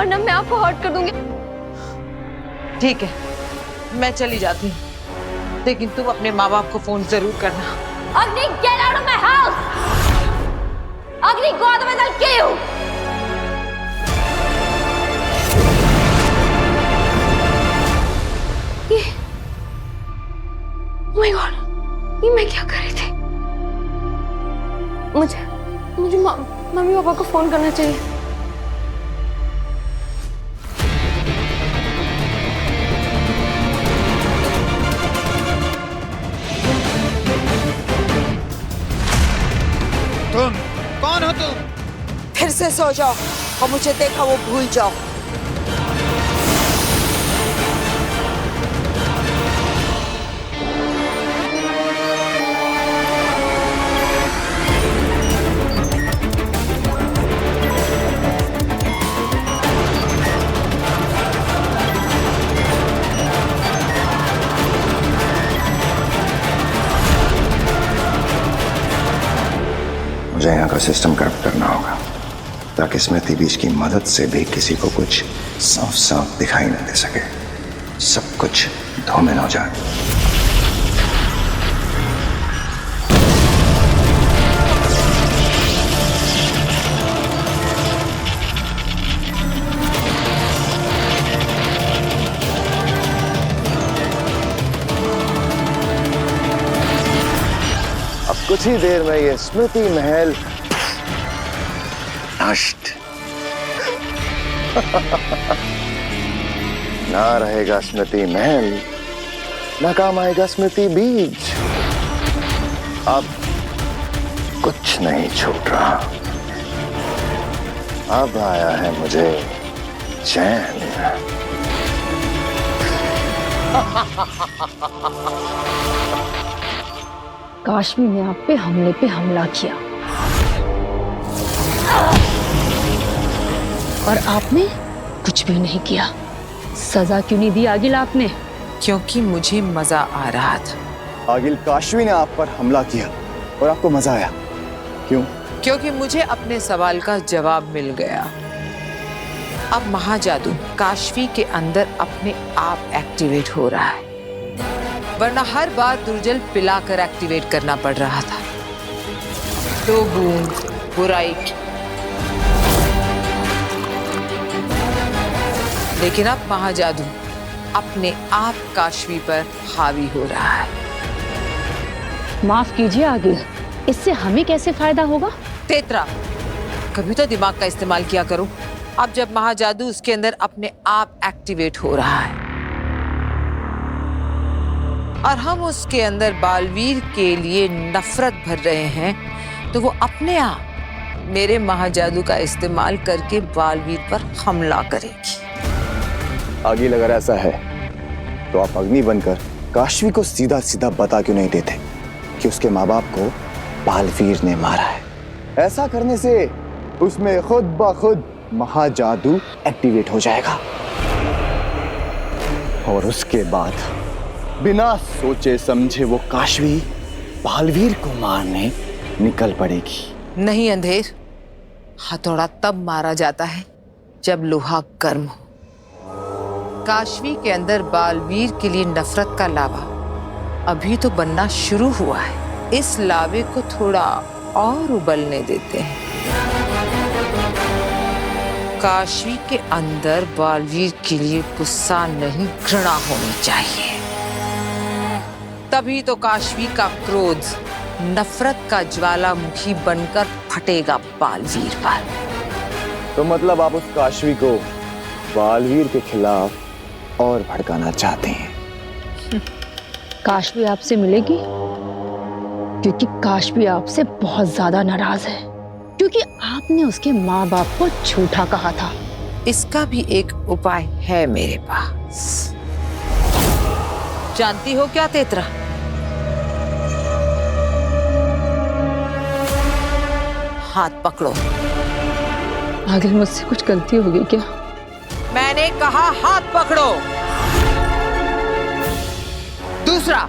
वरना मैं आपको हर्ट कर दूंगी। ठीक है, मैं चली जाती हूँ, लेकिन तुम अपने माँ बाप को फोन जरूर करना। Agni, get out of my house! Agni, go otherwise I will kill you. Oh my God, ये मैं क्या कर रही थी? मुझे मम्मी पापा को फोन करना चाहिए। तुम कौन हो तुम? फिर से सो जाओ और मुझे देखा वो भूल जाओ। मुझे यहाँ का सिस्टम करप्ट करना होगा ताकि स्मृति बीज की मदद से भी किसी को कुछ साफ साफ दिखाई न दे सके, सब कुछ धूमिल हो जाए। कुछ ही देर में ये स्मृति महल नष्ट। ना रहेगा स्मृति महल, ना काम आएगा स्मृति बीज। अब कुछ नहीं छूट रहा। अब आया है मुझे चैन। काश्मी ने आप पे हमला किया और आपने कुछ भी नहीं किया। सजा क्यों नहीं दी आगिल आपने? क्योंकि मुझे मजा आ रहा था। आगिल, काशवी ने आप पर हमला किया और आपको मजा आया, क्यों? क्योंकि मुझे अपने सवाल का जवाब मिल गया। अब महाजादू काशवी के अंदर अपने आप एक्टिवेट हो रहा है, वरना हर बार दुर्जल पिलाकर एक्टिवेट करना पड़ रहा था। 2 बूंद बुराई, लेकिन अब महाजादू अपने आप काशवी पर हावी हो रहा है। माफ कीजिए आगिल, इससे हमें कैसे फायदा होगा? तेतरा, कभी तो दिमाग का इस्तेमाल किया करो। अब जब महाजादू उसके अंदर अपने आप एक्टिवेट हो रहा है और हम उसके अंदर बालवीर के लिए नफरत भर रहे हैं, तो वो अपने आप मेरे महाजादू का इस्तेमाल करके बालवीर पर हमला करेगी। आगिल, अगर ऐसा है तो आप अग्नि बनकर काशवी को सीधा सीधा बता क्यों नहीं देते कि उसके माँ बाप को बालवीर ने मारा है? ऐसा करने से उसमें खुद ब खुद महाजादू एक्टिवेट हो जाएगा और उसके बाद बिना सोचे समझे वो काशवी बालवीर को मारने निकल पड़ेगी। नहीं अंधेर, हथौड़ा तब मारा जाता है जब लोहा गर्म हो। काशवी के अंदर बालवीर के लिए नफरत का लावा अभी तो बनना शुरू हुआ है। इस लावे को थोड़ा और उबलने देते हैं। काशवी के अंदर बालवीर के लिए गुस्सा नहीं, घृणा होनी चाहिए। तभी तो काशवी का क्रोध नफरत का ज्वालामुखी बनकर फटेगा बालवीर पर। तो मतलब आप उस काशवी को बालवीर के खिलाफ और भड़काना चाहते हैं? काशवी आपसे मिलेगी क्योंकि काशवी आपसे बहुत ज्यादा नाराज है, क्योंकि आपने उसके माँ बाप को झूठा कहा था। इसका भी एक उपाय है मेरे पास। जानती हो क्या तेतरा? हाथ पकड़ो। आगे मुझसे कुछ गलती हो गई क्या? मैंने कहा हाथ पकड़ो। दूसरा,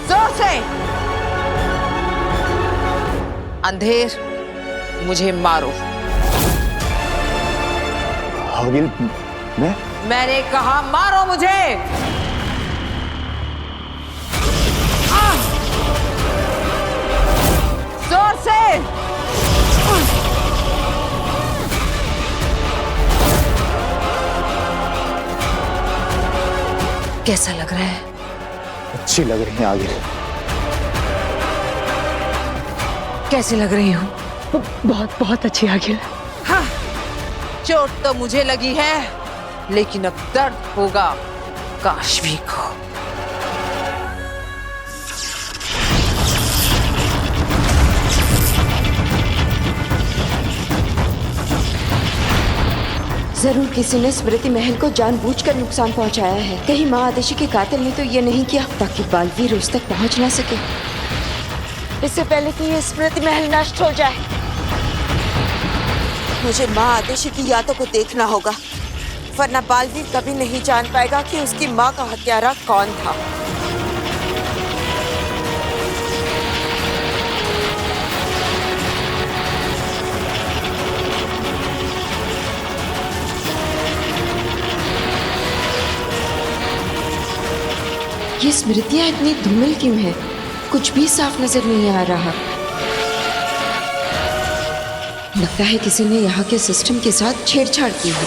जोर से। अंधेर, मुझे मारो। आगिल, मैंने कहा मारो मुझे। जोर से। कैसा लग रहा है? अच्छी लग रही है आगिल। कैसी लग रही हूँ? बहुत बहुत अच्छी आगिल। हाँ, चोट तो मुझे लगी है, लेकिन अब दर्द होगा काशवी को। जरूर किसी ने स्मृति महल को जानबूझकर नुकसान पहुंचाया है। कहीं माँ आदेशी के कातिल ने तो ये नहीं किया ताकि बालवीर उस तक पहुंच ना सके। इससे पहले कि ये स्मृति महल नष्ट हो जाए, मुझे माँ आदेशी की यादों को देखना होगा, वरना बालवीर कभी नहीं जान पाएगा कि उसकी माँ का हत्यारा कौन था। ये स्मृतियां इतनी धूमिल क्यों है? कुछ भी साफ नजर नहीं आ रहा। लगता है किसी ने यहाँ के सिस्टम के साथ छेड़छाड़ की है।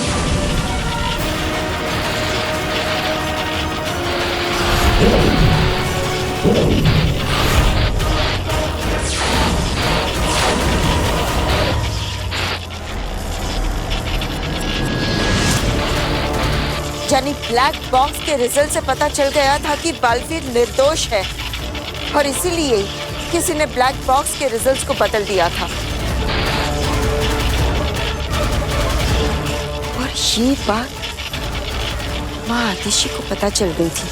यानी ब्लैक बॉक्स के रिजल्ट से पता चल गया था कि बालवीर निर्दोष है, और इसीलिए किसी ने ब्लैक बॉक्स के रिजल्ट्स को बदल दिया था। और ये बात माँ आदेशी को पता चल गई थी।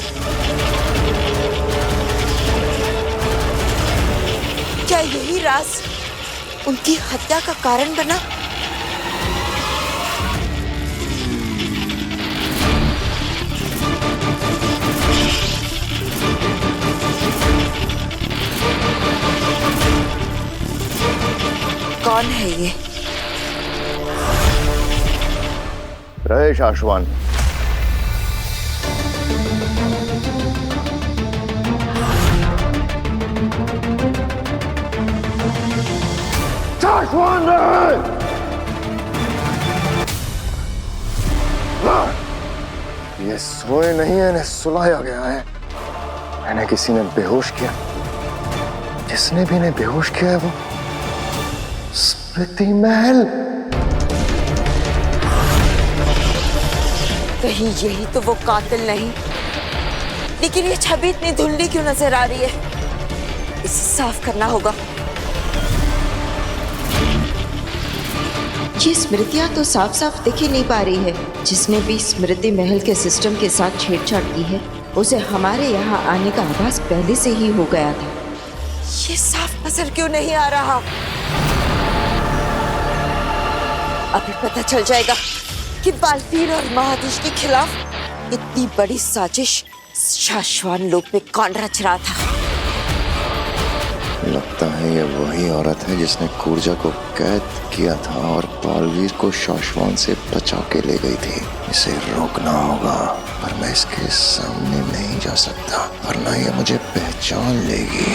क्या यही राज उनकी हत्या का कारण बना? कौन है ये? रहे शाश्वान। शाश्वान रहे। ये सोए नहीं है, इन्हें सुलाया गया है। इन्हें किसी ने बेहोश किया। जिसने भी इन्हें बेहोश किया है वो स्मृति महल। कहीं यही तो वो कातिल नहीं? लेकिन ये छवि इतनी धुंधली क्यों नजर आ रही है? इसे साफ करना होगा। ये स्मृतियां तो साफ साफ दिख ही नहीं पा रही है। जिसने भी स्मृति महल के सिस्टम के साथ छेड़छाड़ की है, उसे हमारे यहाँ आने का आभास पहले से ही हो गया था। ये साफ नजर क्यों नहीं आ रहा? अभी पता चल जाएगा कि बालवीर और महादेश के खिलाफ इतनी बड़ी साजिश शाश्वान लोक में कौन रच रहा था। लगता है ये वही औरत है जिसने कूर्जा को कैद किया था और बालवीर को शाश्वान से बचा के ले गई थी। इसे रोकना होगा, पर मैं इसके सामने नहीं जा सकता, वरना ये मुझे पहचान लेगी।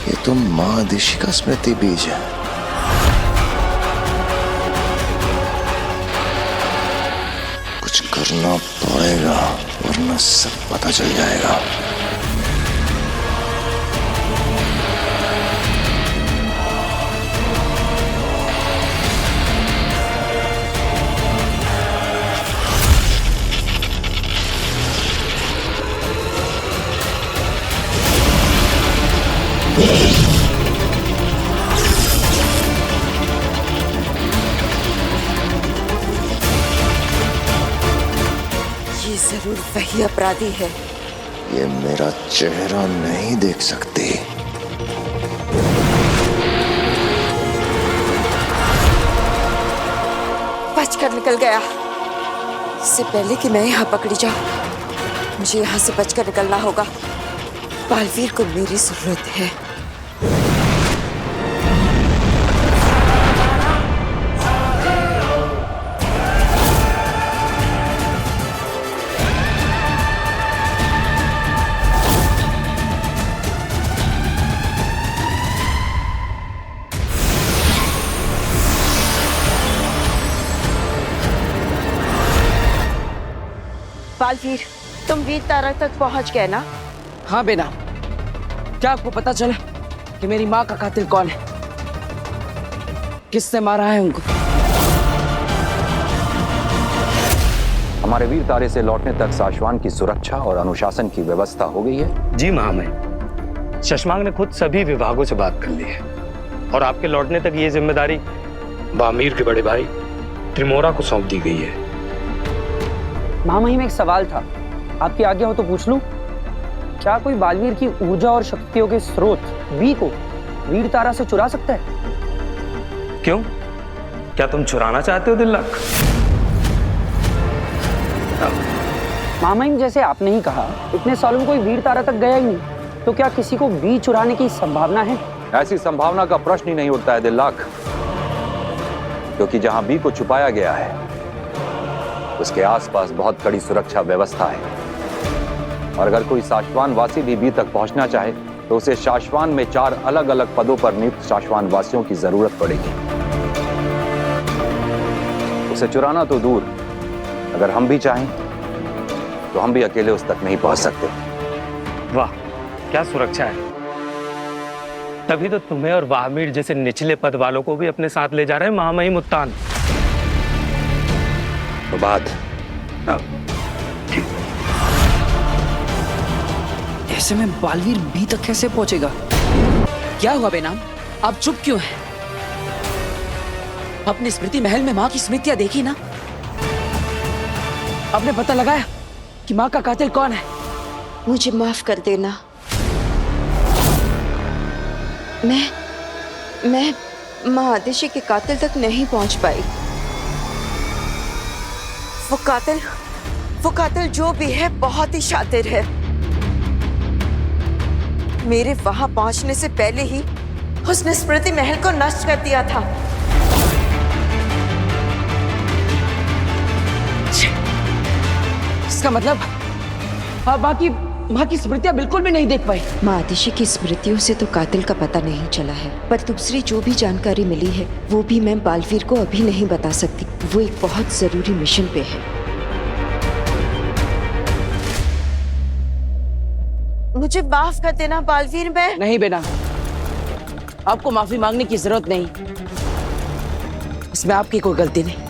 ये तो माँ आदेशी का स्मृति बीज है। कुछ करना पड़ेगा, वरना सब पता चल जाएगा। जरूर वही अपराधी है। ये मेरा चेहरा नहीं देख सकती। बचकर निकल गया। इससे पहले कि मैं यहाँ पकड़ी जाऊं, मुझे यहाँ से बचकर निकलना होगा। बालवीर को मेरी जरूरत है। बालवीर, तुम वीर तारा तक पहुंच गए ना? हाँ बेना, क्या आपको पता चला कि मेरी माँ का कातिल कौन है? किसने मारा है उनको? हमारे वीर तारे से लौटने तक साशवान की सुरक्षा और अनुशासन की व्यवस्था हो गई है। जी महामहिम, शशमांग ने खुद सभी विभागों से बात कर ली है और आपके लौटने तक ये जिम्मेदारी बामीर के बड़े भाई त्रिमोरा को सौंप दी गई है। महामहिम, एक सवाल था, आपकी आज्ञा हो तो पूछ लूं? क्या कोई बालवीर की ऊर्जा और शक्तियों के स्रोत बी को वीर तारा से चुरा सकता है? क्यों, क्या तुम चुराना चाहते हो दिल्लक? महामहिम, जैसे आपने ही कहा, इतने सालों में कोई वीर तारा तक गया ही नहीं, तो क्या किसी को बी चुराने की संभावना है? ऐसी संभावना का प्रश्न ही नहीं उठता है दिल्लक, क्योंकि जहां बी को छुपाया गया है उसके आसपास बहुत कड़ी सुरक्षा व्यवस्था है और अगर कोई शाश्वान वासी भी बी तक पहुंचना चाहे तो उसे शाश्वान में 4 अलग अलग पदों पर नियुक्त शाश्वान वासियों की जरूरत पड़ेगी। उसे चुराना तो दूर, अगर हम भी चाहें तो हम भी अकेले उस तक नहीं पहुंच सकते। वाह, क्या सुरक्षा है! तभी तो तुम्हें और वाहमीर जैसे निचले पद वालों को भी अपने साथ ले जा रहे हैं महामहिम उत्तान। तो बात ऐसे में बालवीर बी तक कैसे पहुंचेगा? क्या हुआ बेनाम, आप चुप क्यों हैं? अपनी स्मृति महल में माँ की स्मृतियां देखी ना? आपने पता लगाया कि माँ का कातिल कौन है? मुझे माफ कर देना। मैं माँ आदिशि के कातिल तक नहीं पहुंच पाई। वो कातिल जो भी है बहुत ही शातिर है। मेरे वहां पहुंचने से पहले ही उसने स्मृति महल को नष्ट कर दिया था। इसका मतलब आप माँ की स्मृतियां बिल्कुल भी नहीं देख पाई। माँ आदिशि की स्मृतियों से तो कातिल का पता नहीं चला है, पर दूसरी जो भी जानकारी मिली है वो भी मैं बालवीर को अभी नहीं बता सकती। वो एक बहुत जरूरी मिशन पे है। मुझे माफ कर देना बालवीर। मैं नहीं बेना, आपको माफी मांगने की जरूरत नहीं, इसमें आपकी कोई गलती नहीं।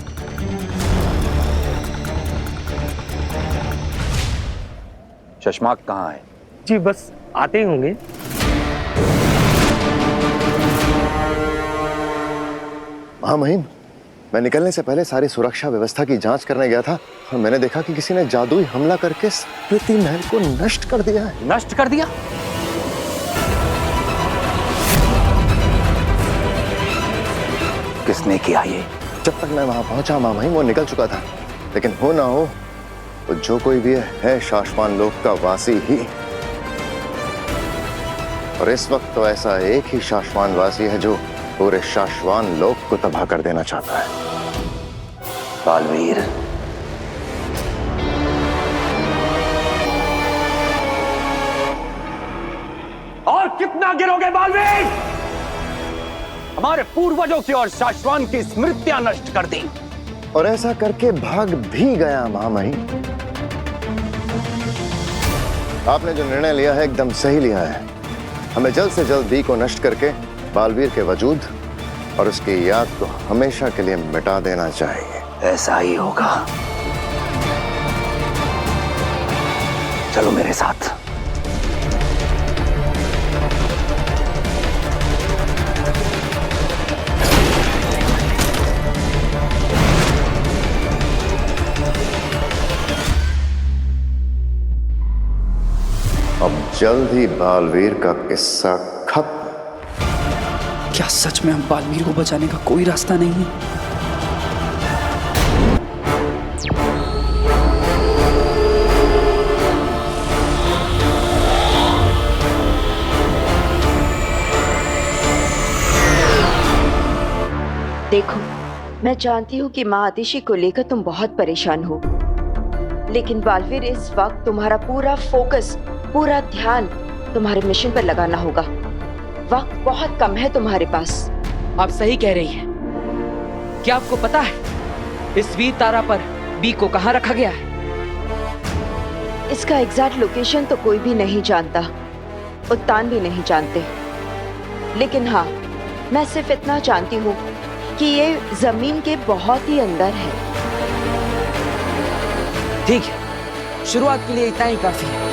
शशमाक कहाँ है? जी बस आते ही होंगे। महामहिम, मैं निकलने से पहले सारी सुरक्षा व्यवस्था की जांच करने गया था और मैंने देखा कि किसी ने जादुई हमला करके स्मृति महल को नष्ट कर दिया है। नष्ट कर दिया? किसने किया ये? जब तक मैं वहां पहुंचा महामहिम वो निकल चुका था, लेकिन हो ना हो तो जो कोई भी है शाश्वान लोक का वासी ही। और इस वक्त तो ऐसा एक ही शाश्वान वासी है जो पूरे शाश्वान लोक को तबाह कर देना चाहता है। बालवीर, और कितना गिरोगे बालवीर? हमारे पूर्वजों की और शाश्वान की स्मृतियां नष्ट कर दी और ऐसा करके भाग भी गया महामहिम। आपने जो निर्णय लिया है एकदम सही लिया है। हमें जल्द से जल्द बी को नष्ट करके बालवीर के वजूद और उसकी याद को हमेशा के लिए मिटा देना चाहिए। ऐसा ही होगा। चलो मेरे साथ। अब जल्द ही बालवीर का किस्सा खत्म। क्या सच में हम बालवीर को बचाने का कोई रास्ता नहीं है? देखो, मैं जानती हूँ कि माँ आदिशि को लेकर तुम बहुत परेशान हो, लेकिन बालवीर इस वक्त तुम्हारा पूरा फोकस, पूरा ध्यान तुम्हारे मिशन पर लगाना होगा। वक्त बहुत कम है तुम्हारे पास। आप सही कह रही हैं। क्या आपको पता है इस वीर तारा पर बी को कहाँ रखा गया है? इसका एग्जैक्ट लोकेशन तो कोई भी नहीं जानता, उत्तान भी नहीं जानते, लेकिन हाँ, मैं सिर्फ इतना जानती हूँ कि ये जमीन के बहुत ही अंदर है। ठीक है, शुरुआत के लिए इतना ही काफी है।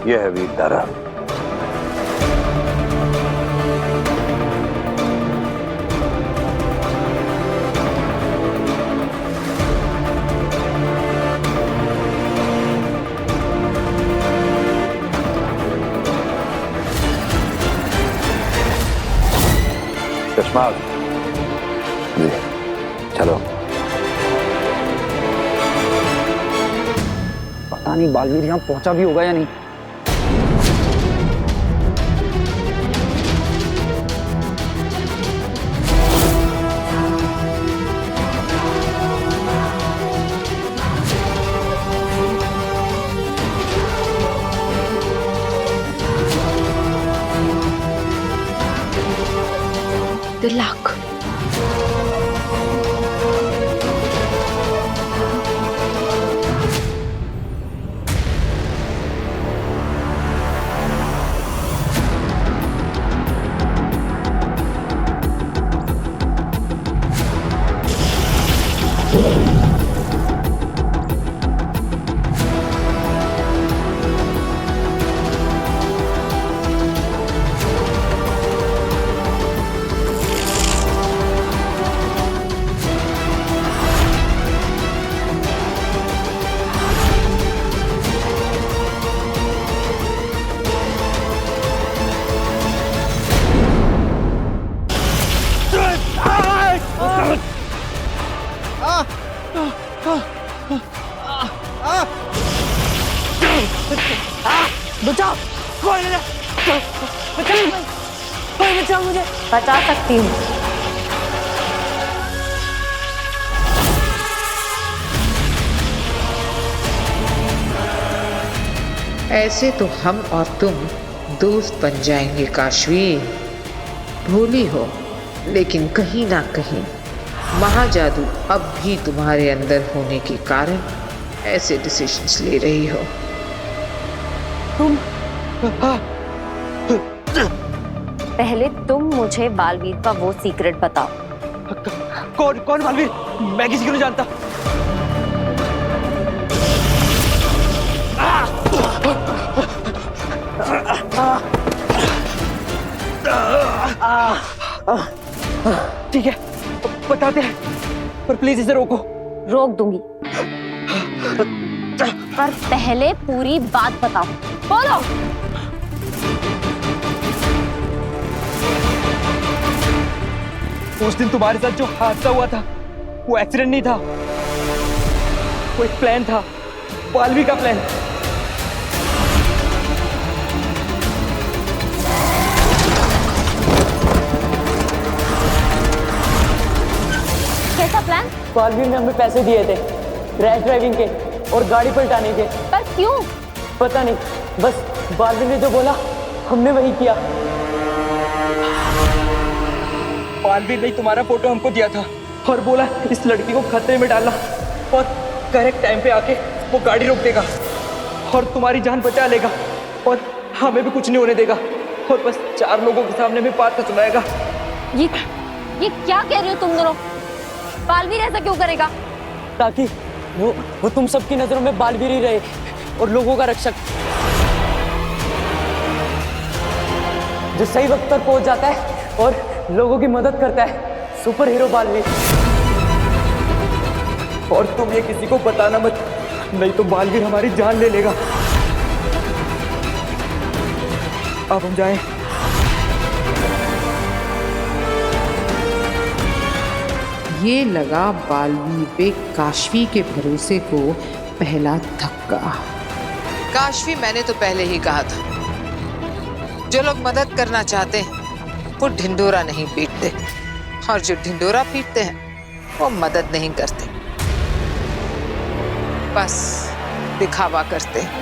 यह है वीर तारा। चश्मा जी चलो। पता नहीं बालवीर यहाँ पहुंचा भी होगा या नहीं। तिलक, बचाओ, कोई नहीं, बचाओ मुझे। बचा सकती हूँ। ऐसे तो हम और तुम दोस्त बन जाएंगे काशवी। भूली हो, लेकिन कहीं ना कहीं महाजादू अब भी तुम्हारे अंदर होने के कारण ऐसे डिसीजंस ले रही हो। पहले तुम मुझे बालवीर का वो सीक्रेट बताओ। कौन बालवीर? मैं किसी को नहीं जानता। ठीक है, बताते हैं, पर प्लीज इसे रोको। रोक दूंगी, पर पहले पूरी बात बताओ। बोलो। उस दिन तुम्हारे साथ जो हादसा हुआ था वो एक्सीडेंट नहीं था, वो एक प्लान था, बालवीर का प्लान। कैसा प्लान? बालवीर ने हमें पैसे दिए थे रैश ड्राइविंग के और गाड़ी पलटाने के। पर क्यों? पता नहीं, बस बालवीर ने जो बोला हमने वही किया। बालवीर ने तुम्हारा फोटो हमको दिया था और बोला इस लड़की को खतरे में डालना और करेक्ट टाइम पे आके वो गाड़ी रोक देगा और तुम्हारी जान बचा लेगा और हमें भी कुछ नहीं होने देगा और बस 4 लोगों के सामने में बात सुनाएगा। ये क्या कह रहे हो तुम दोनों? बालवीर ऐसा क्यों करेगा? ताकि वो तुम सबकी नजरों में बालवीर ही रहे और लोगों का रक्षक, जो सही वक्त पर पहुंच जाता है और लोगों की मदद करता है। Super hero Baalveer. और तुम ये किसी को बताना मत, नहीं तो बालवीर हमारी जान ले लेगा। अब हम जाएं। ये लगा बालवीर पे काशवी के भरोसे को पहला धक्का। काशवी, मैंने तो पहले ही कहा था, जो लोग मदद करना चाहते हैं वो ढिंडोरा नहीं पीटते, और जो ढिंडोरा पीटते हैं वो मदद नहीं करते, बस दिखावा करते हैं।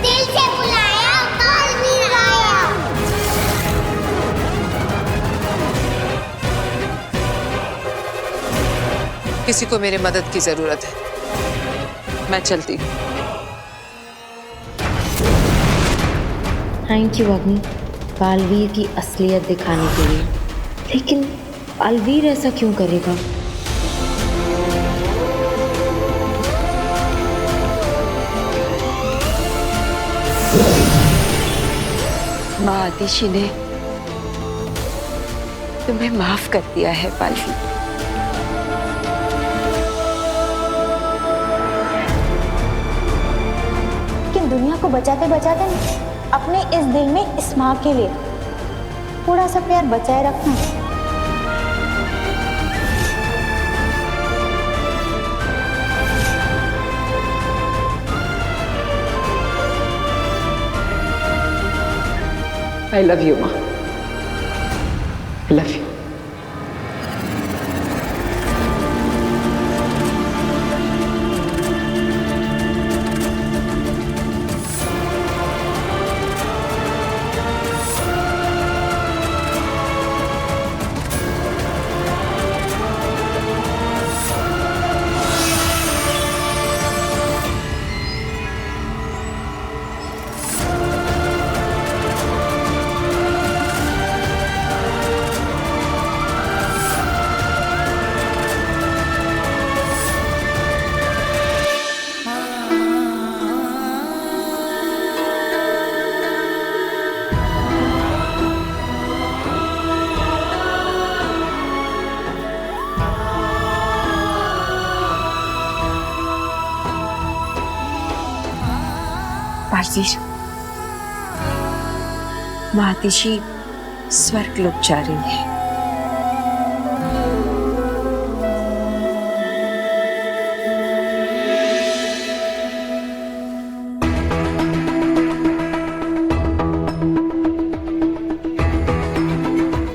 दिल से बुलाया, बालवीर आया। किसी को मेरे मदद की जरूरत है, मैं चलती हूँ। थैंक यू अग्नि, बालवीर की असलियत दिखाने के लिए। लेकिन बालवीर ऐसा क्यों करेगा? माँ आतिशी ने तुम्हें माफ कर दिया है बालवीर। लेकिन दुनिया को बचाते बचाते अपने इस दिल में इस माँ के लिए थोड़ा सा प्यार बचाए रखना। I love you, माँ। I love you। बालवीर, माँ आतिशी स्वर्ग लोक जा रही है।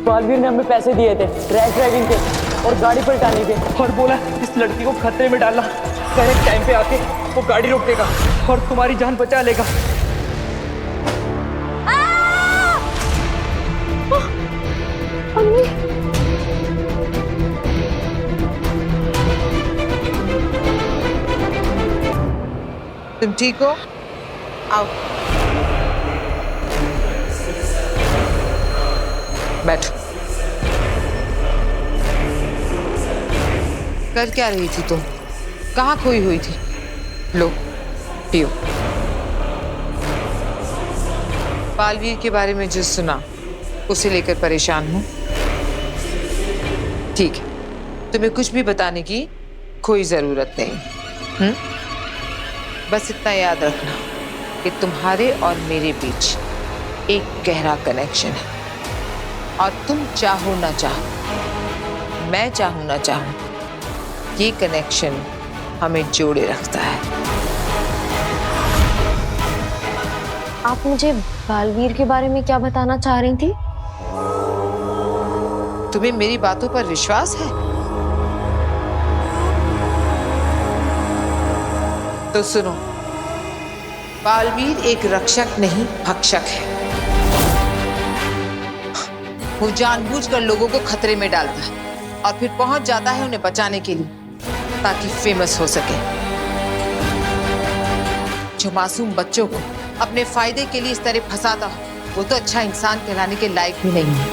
बालवीर ने हमें पैसे दिए थे रैश ड्राइविंग के और गाड़ी पलटाने के, और बोला इस लड़की को खतरे में डालना, करेक्ट टाइम पे आके वो गाड़ी रोक देगा और तुम्हारी जान बचा लेगा। तुम ठीक हो? आओ, बैठो। कर क्या रही थी तुम? कहाँ खोई हुई थी? लो, पियो। बालवीर के बारे में जो सुना उसे लेकर परेशान हूं। ठीक है, तुम्हें कुछ भी बताने की कोई जरूरत नहीं। बस इतना याद रखना कि तुम्हारे और मेरे बीच एक गहरा कनेक्शन है, और तुम चाहो ना चाहो, मैं चाहूं ना चाहूं, ये कनेक्शन हमें जोड़े रखता है। आप मुझे बालवीर के बारे में क्या बताना चाह रही थी? तुम्हें मेरी बातों पर विश्वास है? तो सुनो, बालवीर एक रक्षक नहीं भक्षक है। वो जानबूझकर लोगों को खतरे में डालता है और फिर पहुंच जाता है उन्हें बचाने के लिए, ताकि फेमस हो सके। जो मासूम बच्चों को अपने फायदे के लिए इस तरह फंसाता हो, वो तो अच्छा इंसान कहलाने के लायक भी नहीं है।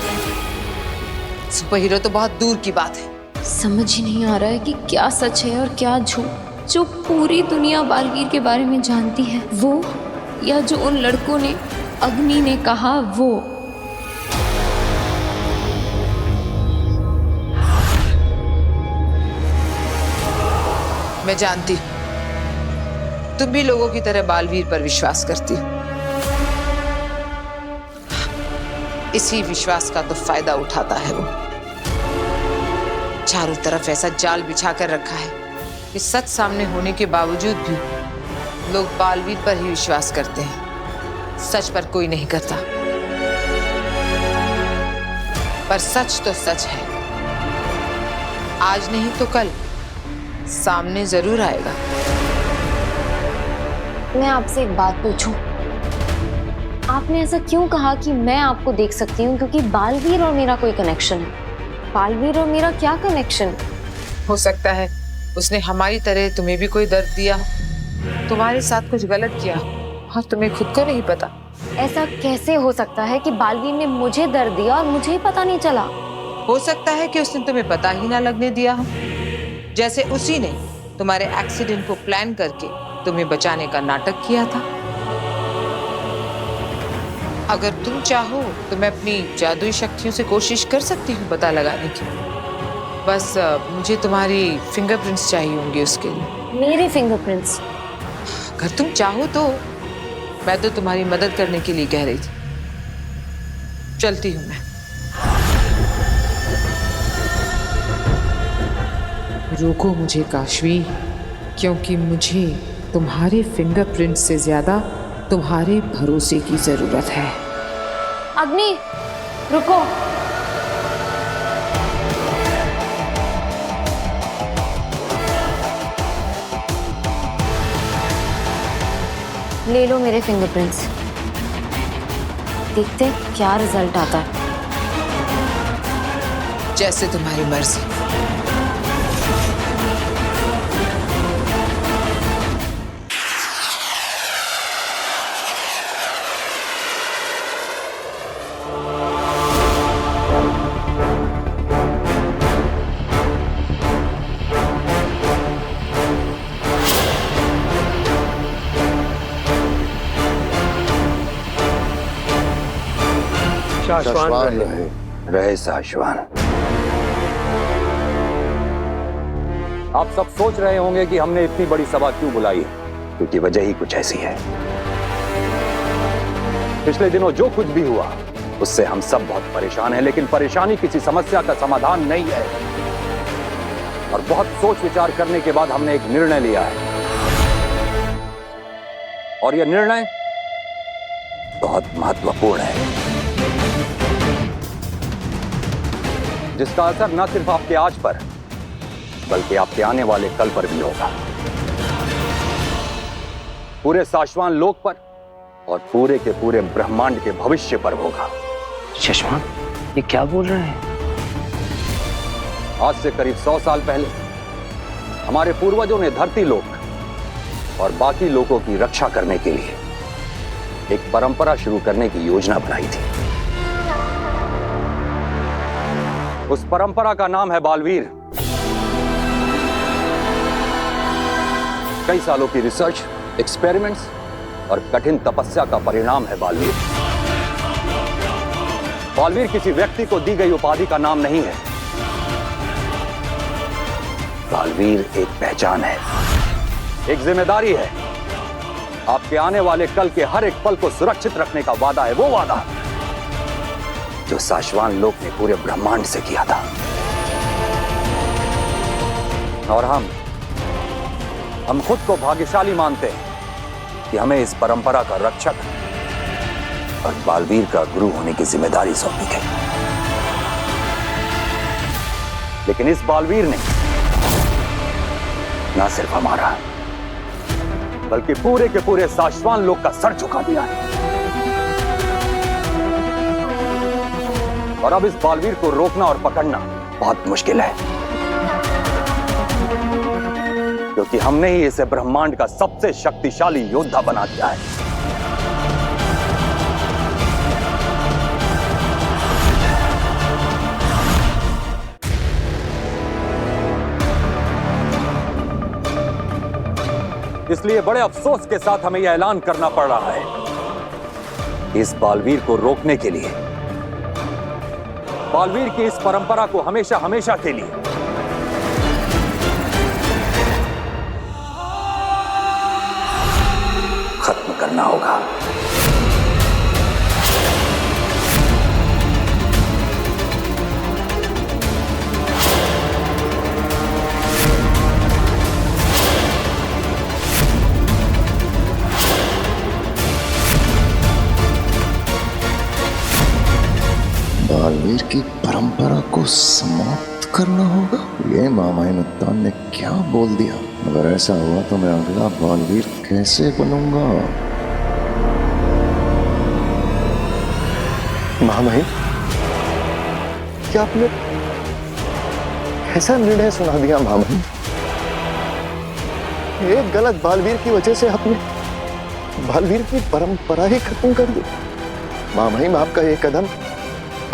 सुपर हीरो तो बहुत दूर की बात है। समझ ही नहीं आ रहा है कि क्या सच है और क्या झूठ। जो पूरी दुनिया बालवीर के बारे में जानती है वो, या जो उन लड़कों ने, अग्नि ने कहा वो। मैं जानती हूँ तुम भी लोगों की तरह बालवीर पर विश्वास करती हो। इसी विश्वास का तो फायदा उठाता है वो। चारों तरफ ऐसा जाल बिछा कर रखा है कि सच सामने होने के बावजूद भी लोग बालवीर पर ही विश्वास करते हैं, सच पर कोई नहीं करता। पर सच तो सच है, आज नहीं तो कल सामने जरूर आएगा। मैं आपसे एक बात पूछूं? आपने ऐसा क्यों कहा कि मैं आपको देख सकती हूँ क्योंकि बालवीर और मेरा कोई कनेक्शन है? बालवीर और मेरा क्या कनेक्शन? हो सकता है उसने हमारी तरह तुम्हें भी कोई दर्द दिया, तुम्हारे साथ कुछ गलत किया और तुम्हें खुद को नहीं पता। ऐसा कैसे हो सकता है कि बालवीर ने मुझे दर्द दिया और मुझे ही पता नहीं चला? हो सकता है कि उसने तुम्हें पता ही ना लगने दिया हो, जैसे उसी ने तुम्हारे एक्सीडेंट को प्लान करके तुम्हें बचाने का नाटक किया था। अगर तुम चाहो तो मैं अपनी जादुई शक्तियों से कोशिश कर सकती हूँ पता लगाने की। बस मुझे तुम्हारी फिंगरप्रिंट्स चाहिए होंगे उसके लिए। मेरे फिंगरप्रिंट्स? अगर तुम चाहो तो। मैं तो तुम्हारी मदद करने के लिए कह रही थी। चलती हूँ मैं। रोको मुझे काशवी, क्योंकि मुझे तुम्हारे फिंगरप्रिंट से ज्यादा तुम्हारे भरोसे की जरूरत है। अग्नि, रुको। ले लो मेरे फिंगरप्रिंट्स, देखते हैं क्या रिजल्ट आता है। जैसे तुम्हारी मर्जी। शाश्वान रहे शाश्वान। आप सब सोच रहे होंगे कि हमने इतनी बड़ी सभा क्यों बुलाई है, क्योंकि वजह ही कुछ ऐसी है। पिछले दिनों जो कुछ भी हुआ उससे हम सब बहुत परेशान हैं, लेकिन परेशानी किसी समस्या का समाधान नहीं है। और बहुत सोच विचार करने के बाद हमने एक निर्णय लिया है, और यह निर्णय बहुत महत्वपूर्ण है, जिसका असर न सिर्फ आपके आज पर बल्कि आपके आने वाले कल पर भी होगा, पूरे शाश्वान लोक पर और पूरे के पूरे ब्रह्मांड के भविष्य पर होगा। शशवान, ये क्या बोल रहे हैं? आज से करीब 100 साल पहले हमारे पूर्वजों ने धरती लोक और बाकी लोगों की रक्षा करने के लिए एक परंपरा शुरू करने की योजना बनाई थी। उस परंपरा का नाम है बालवीर। कई सालों की रिसर्च, एक्सपेरिमेंट्स और कठिन तपस्या का परिणाम है बालवीर। बालवीर किसी व्यक्ति को दी गई उपाधि का नाम नहीं है। बालवीर एक पहचान है, एक जिम्मेदारी है। आपके आने वाले कल के हर एक पल को सुरक्षित रखने का वादा है, वो वादा जो शाश्वान लोक ने पूरे ब्रह्मांड से किया था। और हम खुद को भाग्यशाली मानते हैं कि हमें इस परंपरा का रक्षक और बालवीर का गुरु होने की जिम्मेदारी सौंपी गई। लेकिन इस बालवीर ने ना सिर्फ हमारा बल्कि पूरे के पूरे शाश्वान लोक का सर झुका दिया है। और अब इस बालवीर को रोकना और पकड़ना बहुत मुश्किल है, क्योंकि हमने ही इसे ब्रह्मांड का सबसे शक्तिशाली योद्धा बना दिया है। इसलिए बड़े अफसोस के साथ हमें यह ऐलान करना पड़ रहा है, इस बालवीर को रोकने के लिए, बालवीर की इस परंपरा को हमेशा हमेशा के लिए बालवीर की परंपरा को समाप्त करना होगा। ये मामा हिंदुस्तान ने क्या बोल दिया? अगर ऐसा हुआ तो मैं अगला बालवीर कैसे बनूंगा? महामहिम, क्या आपने ऐसा निर्णय सुना दिया? महामहिम, एक गलत बालवीर की वजह से आपने बालवीर की परंपरा ही खत्म कर दी। महामहिम, आपका ये कदम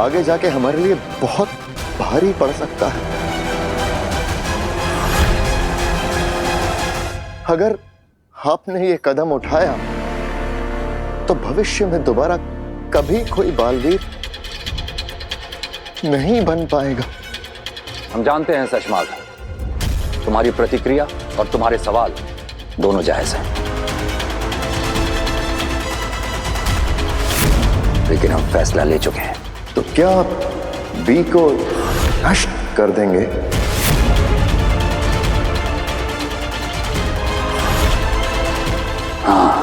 आगे जाके हमारे लिए बहुत भारी पड़ सकता है। अगर आपने ये कदम उठाया तो भविष्य में दोबारा कभी कोई बालवीर नहीं बन पाएगा। हम जानते हैं शशमाग, तुम्हारी प्रतिक्रिया और तुम्हारे सवाल दोनों जायज हैं, लेकिन हम फैसला ले चुके हैं। तो क्या आप बी को नष्ट कर देंगे? हाँ,